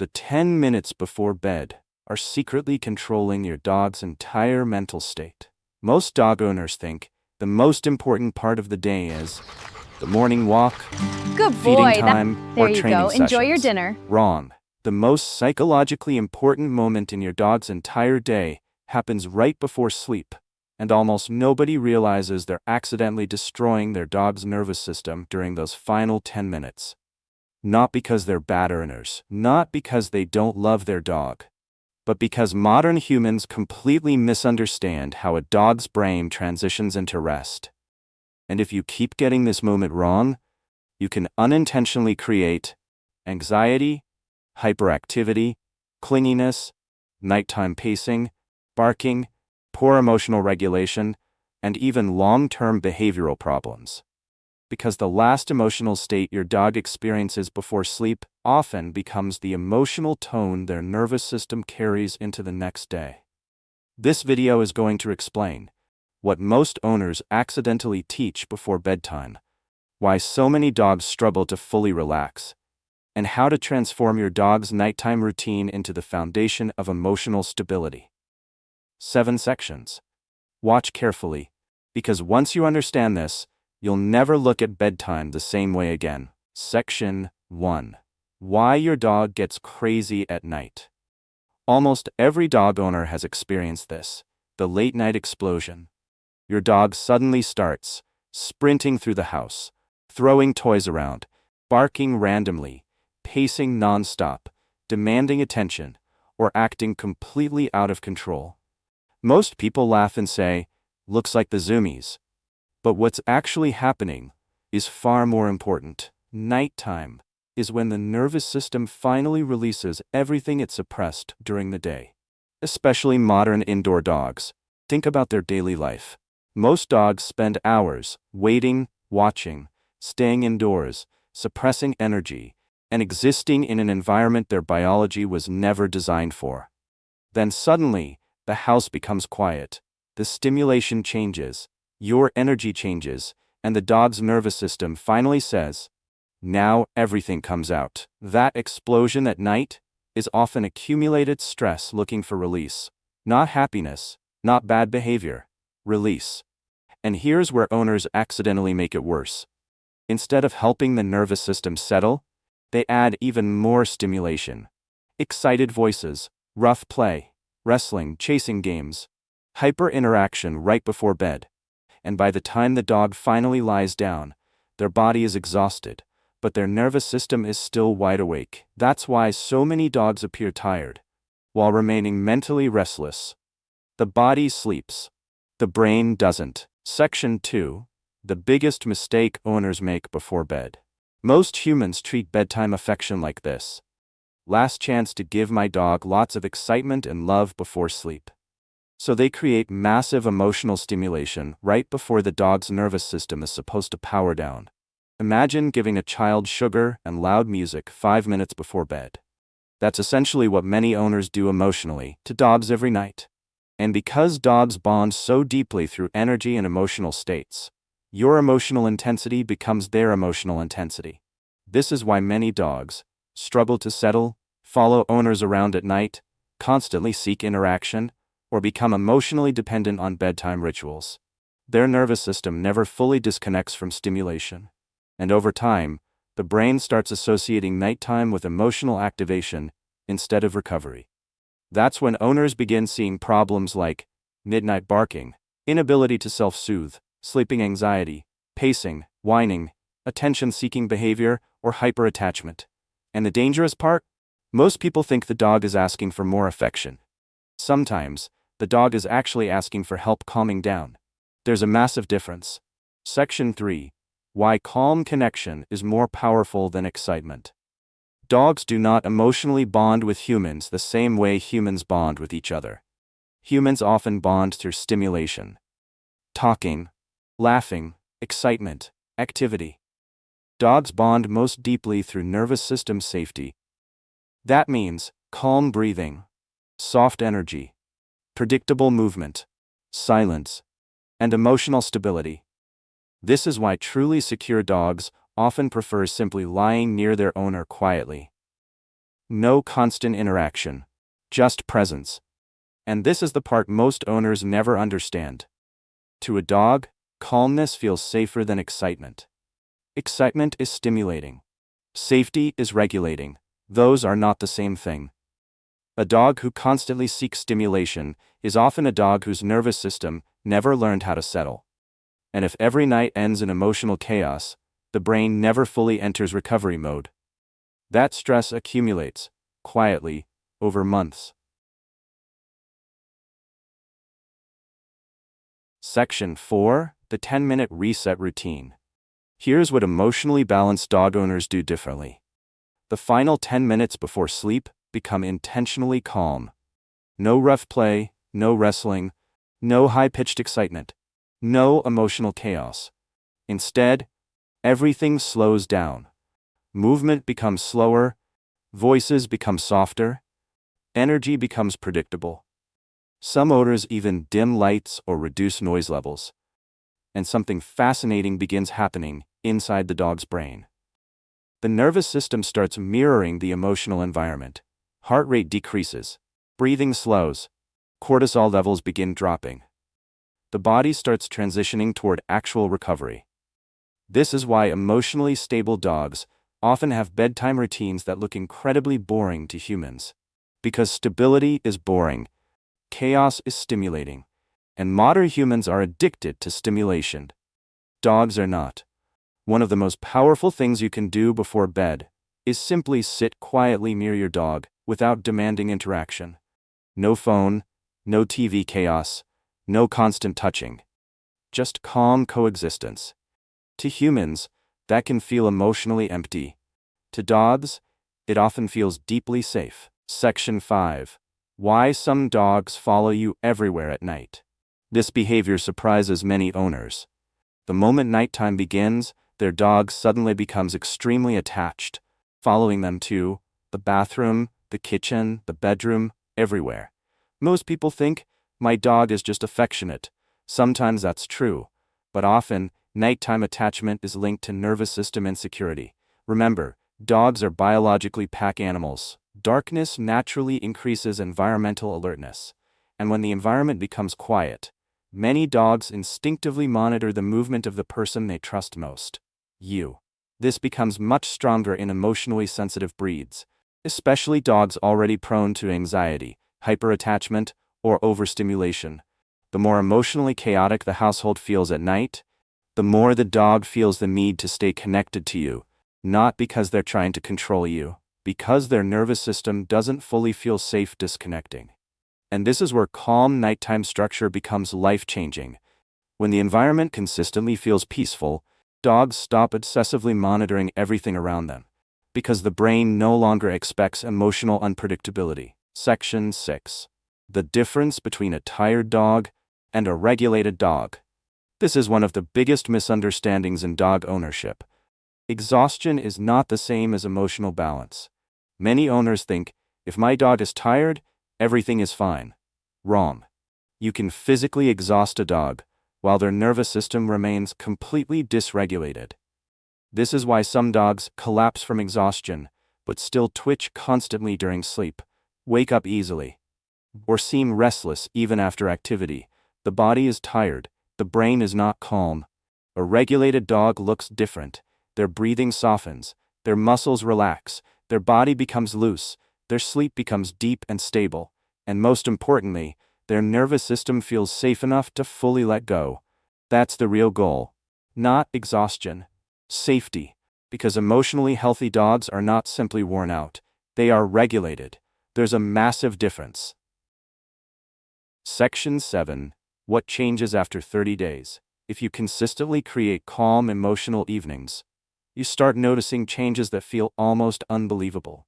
The 10 minutes before bed are secretly controlling your dog's entire mental state. Most dog owners think the most important part of the day is the morning walk, Good feeding boy. time, There or you training go. sessions. Enjoy your dinner. Wrong. The most psychologically important moment in your dog's entire day happens right before sleep, and almost nobody realizes they're accidentally destroying their dog's nervous system during those final 10 minutes. Not because they're bad owners, not because they don't love their dog, but because modern humans completely misunderstand how a dog's brain transitions into rest. And if you keep getting this moment wrong, you can unintentionally create anxiety, hyperactivity, clinginess, nighttime pacing, barking, poor emotional regulation, and even long-term behavioral problems. Because the last emotional state your dog experiences before sleep often becomes the emotional tone their nervous system carries into the next day. This video is going to explain what most owners accidentally teach before bedtime, why so many dogs struggle to fully relax, and how to transform your dog's nighttime routine into the foundation of emotional stability. 7 sections. Watch carefully, because once you understand this, you'll never look at bedtime the same way again. Section 1. Why your dog gets crazy at night. Almost every dog owner has experienced this, the late-night explosion. Your dog suddenly starts sprinting through the house, throwing toys around, barking randomly, pacing non-stop, demanding attention, or acting completely out of control. Most people laugh and say, "Looks like the zoomies." But what's actually happening is far more important. Nighttime is when the nervous system finally releases everything it suppressed during the day. Especially modern indoor dogs. Think about their daily life. Most dogs spend hours waiting, watching, staying indoors, suppressing energy, and existing in an environment their biology was never designed for. Then suddenly, the house becomes quiet. The stimulation changes. Your energy changes, and the dog's nervous system finally says, now everything comes out. That explosion at night is often accumulated stress looking for release. Not happiness, not bad behavior. Release. And here's where owners accidentally make it worse. Instead of helping the nervous system settle, they add even more stimulation. Excited voices, rough play, wrestling, chasing games, hyper interaction right before bed. And by the time the dog finally lies down, their body is exhausted, but their nervous system is still wide awake. That's why so many dogs appear tired, while remaining mentally restless. The body sleeps. The brain doesn't. Section 2. The biggest mistake owners make before bed. Most humans treat bedtime affection like this. Last chance to give my dog lots of excitement and love before sleep. So they create massive emotional stimulation right before the dog's nervous system is supposed to power down. Imagine giving a child sugar and loud music 5 minutes before bed. That's essentially what many owners do emotionally to dogs every night. And because dogs bond so deeply through energy and emotional states, your emotional intensity becomes their emotional intensity. This is why many dogs struggle to settle, follow owners around at night, constantly seek interaction, or become emotionally dependent on bedtime rituals. Their nervous system never fully disconnects from stimulation. And over time, the brain starts associating nighttime with emotional activation instead of recovery. That's when owners begin seeing problems like midnight barking, inability to self-soothe, sleeping anxiety, pacing, whining, attention-seeking behavior, or hyperattachment. And the dangerous part? Most people think the dog is asking for more affection. Sometimes, the dog is actually asking for help calming down. There's a massive difference. Section 3. Why calm connection is more powerful than excitement. Dogs do not emotionally bond with humans the same way humans bond with each other. Humans often bond through stimulation. Talking, laughing, excitement, activity. Dogs bond most deeply through nervous system safety. That means calm breathing, soft energy, predictable movement, silence, and emotional stability. This is why truly secure dogs often prefer simply lying near their owner quietly. No constant interaction. Just presence. And this is the part most owners never understand. To a dog, calmness feels safer than excitement. Excitement is stimulating. Safety is regulating. Those are not the same thing. A dog who constantly seeks stimulation is often a dog whose nervous system never learned how to settle. And if every night ends in emotional chaos, the brain never fully enters recovery mode. That stress accumulates, quietly, over months. Section 4. The 10-minute reset routine. Here's what emotionally balanced dog owners do differently. The final 10 minutes before sleep become intentionally calm. No rough play, no wrestling, no high-pitched excitement, no emotional chaos. Instead, everything slows down. Movement becomes slower, voices become softer, energy becomes predictable. Some owners even dim lights or reduce noise levels. And something fascinating begins happening inside the dog's brain. The nervous system starts mirroring the emotional environment. Heart rate decreases, breathing slows, cortisol levels begin dropping. The body starts transitioning toward actual recovery. This is why emotionally stable dogs often have bedtime routines that look incredibly boring to humans. Because stability is boring, chaos is stimulating, and modern humans are addicted to stimulation. Dogs are not. One of the most powerful things you can do before bed is simply sit quietly near your dog without demanding interaction. No phone, no TV chaos, no constant touching. Just calm coexistence. To humans, that can feel emotionally empty. To dogs, it often feels deeply safe. Section 5. Why some dogs follow you everywhere at night. This behavior surprises many owners. The moment nighttime begins, their dog suddenly becomes extremely attached, following them to the bathroom, the kitchen, the bedroom, everywhere. Most people think, my dog is just affectionate. Sometimes that's true, but often, nighttime attachment is linked to nervous system insecurity. Remember, dogs are biologically pack animals. Darkness naturally increases environmental alertness, and when the environment becomes quiet, many dogs instinctively monitor the movement of the person they trust most. You. This becomes much stronger in emotionally sensitive breeds, especially dogs already prone to anxiety, hyperattachment, or overstimulation. The more emotionally chaotic the household feels at night, the more the dog feels the need to stay connected to you, not because they're trying to control you, because their nervous system doesn't fully feel safe disconnecting. And this is where calm nighttime structure becomes life-changing. When the environment consistently feels peaceful, dogs stop obsessively monitoring everything around them, because the brain no longer expects emotional unpredictability. Section 6. The difference between a tired dog and a regulated dog. This is one of the biggest misunderstandings in dog ownership. Exhaustion is not the same as emotional balance. Many owners think, if my dog is tired, everything is fine. Wrong. You can physically exhaust a dog, while their nervous system remains completely dysregulated. This is why some dogs collapse from exhaustion, but still twitch constantly during sleep, wake up easily, or seem restless even after activity. The body is tired, the brain is not calm. A regulated dog looks different. Their breathing softens, their muscles relax, their body becomes loose, their sleep becomes deep and stable, and most importantly, their nervous system feels safe enough to fully let go. That's the real goal. Not exhaustion. Safety. Because emotionally healthy dogs are not simply worn out, they are regulated. There's a massive difference. Section 7. What changes after 30 days? If you consistently create calm emotional evenings, you start noticing changes that feel almost unbelievable.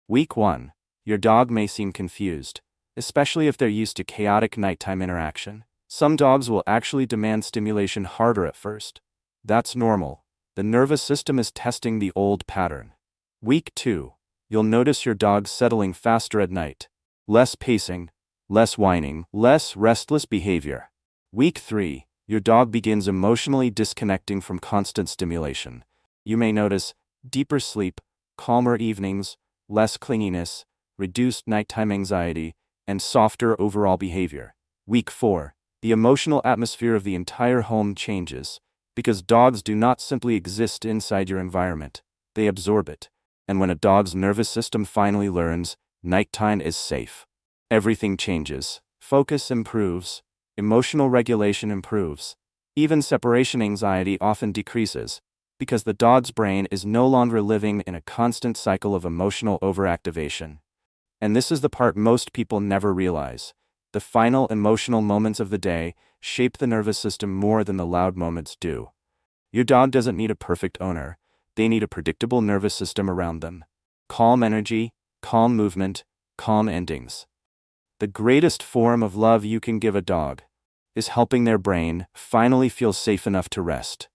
Week 1. Your dog may seem confused, especially if they're used to chaotic nighttime interaction. Some dogs will actually demand stimulation harder at first. That's normal. The nervous system is testing the old pattern. Week 2. You'll notice your dog settling faster at night. Less pacing, less whining, less restless behavior. Week 3. Your dog begins emotionally disconnecting from constant stimulation. You may notice deeper sleep, calmer evenings, less clinginess, reduced nighttime anxiety, and softer overall behavior. Week 4. The emotional atmosphere of the entire home changes, because dogs do not simply exist inside your environment, they absorb it. And when a dog's nervous system finally learns, nighttime is safe, everything changes. Focus improves, emotional regulation improves. Even separation anxiety often decreases, because the dog's brain is no longer living in a constant cycle of emotional overactivation. And this is the part most people never realize. The final emotional moments of the day shape the nervous system more than the loud moments do. Your dog doesn't need a perfect owner, they need a predictable nervous system around them. Calm energy, calm movement, calm endings. The greatest form of love you can give a dog is helping their brain finally feel safe enough to rest.